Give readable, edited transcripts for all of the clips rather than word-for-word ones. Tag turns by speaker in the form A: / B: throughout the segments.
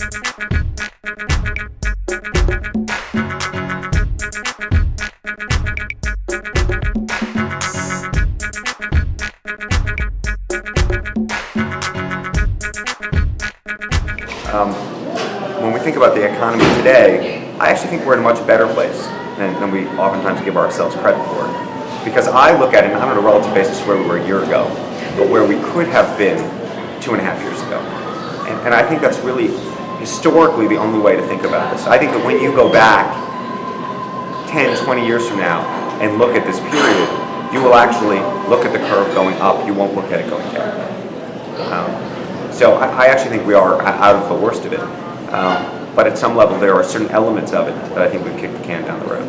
A: When we think about the economy today, I actually think we're in a much better place than we oftentimes give ourselves credit for. Because I look at it not on a relative basis where we were a year ago, but where we could have been 2.5 years ago. And I think that's really historically the only way to think about this. I think that when you go back 10, 20 years from now and look at this period, you will actually look at the curve going up. You won't look at it going down. So I actually think we are out of the worst of it. But at some level, there are certain elements of it that I think we've kicked the can down the road.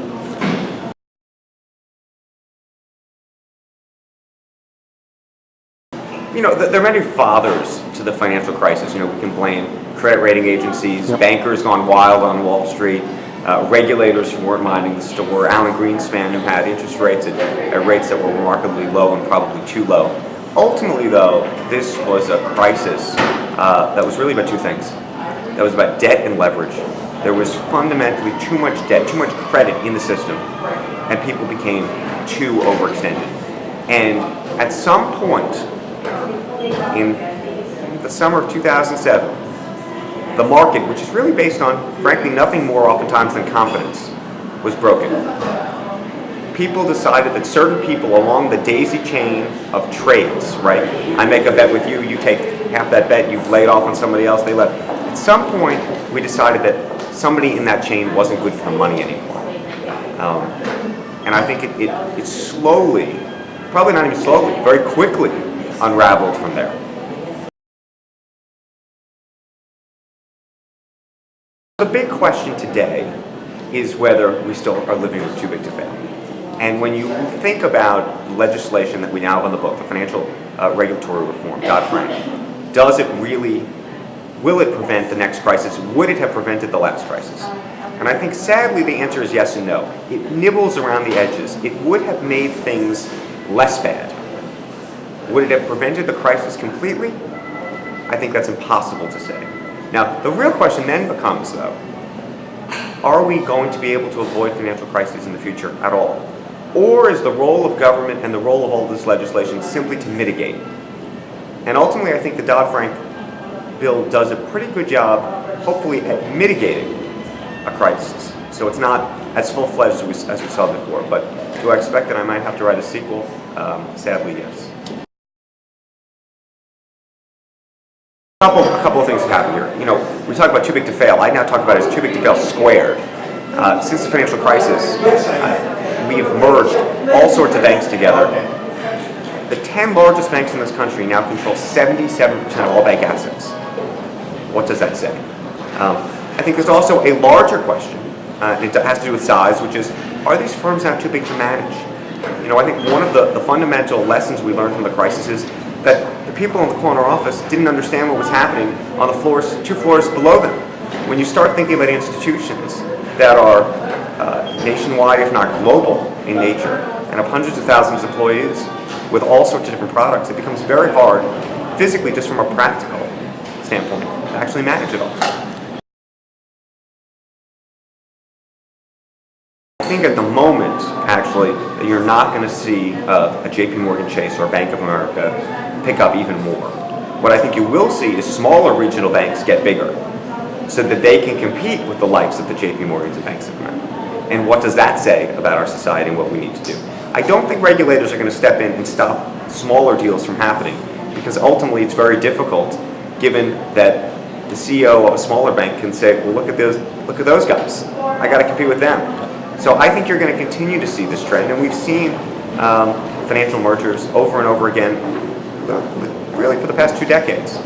A: You know, there are many fathers to the financial crisis. You know, we can blame credit rating agencies, bankers gone wild on Wall Street, regulators who weren't minding the store, Alan Greenspan who had interest rates at rates that were remarkably low and probably too low. Ultimately, though, this was a crisis that was really about two things. That was about debt and leverage. There was fundamentally too much debt, too much credit in the system, and people became too overextended. And at some point in the summer of 2007, the market, which is really based on, frankly, nothing more oftentimes than confidence, was broken. People decided that certain people along the daisy chain of trades, right? I make a bet with you, you take half that bet, you lay it off on somebody else, they left. At some point, we decided that somebody in that chain wasn't good for the money anymore. And I think it slowly, probably not even slowly, very quickly unraveled from there. The big question today is whether we still are living with too big to fail. And when you think about legislation that we now have on the book, the financial regulatory reform, DoddFrank, does it really, will it prevent the next crisis? Would it have prevented the last crisis? And I think sadly the answer is yes and no. It nibbles around the edges. It would have made things less bad. Would it have prevented the crisis completely? I think that's impossible to say. Now, the real question then becomes, though, are we going to be able to avoid financial crises in the future at all? Or is the role of government and the role of all this legislation simply to mitigate? And ultimately, I think the DoddFrank bill does a pretty good job, hopefully, at mitigating a crisis. So it's not as full-fledged as we saw before. But do I expect that I might have to write a sequel? Sadly, yes. A couple of things have happened here. You know, we talk about too big to fail. I now talk about it as too big to fail squared. Since the financial crisis, we've merged all sorts of banks together. The 10 largest banks in this country now control 77% of all bank assets. What does that say? I think there's also a larger question, and it has to do with size, which is, are these firms now too big to manage? You know, I think one of the fundamental lessons we learned from the crisis is that the people in the corner office didn't understand what was happening on the floors, 2 floors below them. When you start thinking about institutions that are nationwide, if not global in nature, and have hundreds of thousands of employees with all sorts of different products, it becomes very hard, physically, just from a practical standpoint, to actually manage it all. I think at the moment, actually, that you're not going to see a JP Morgan Chase or a Bank of America pick up even more. What I think you will see is smaller regional banks get bigger so that they can compete with the likes of the JP Morgans and Banks of America. And what does that say about our society and what we need to do? I don't think regulators are going to step in and stop smaller deals from happening, because ultimately it's very difficult, given that the CEO of a smaller bank can say, well, look at those guys. I got to compete with them. So I think you're going to continue to see this trend, and we've seen financial mergers over and over again, really for the past 2 decades.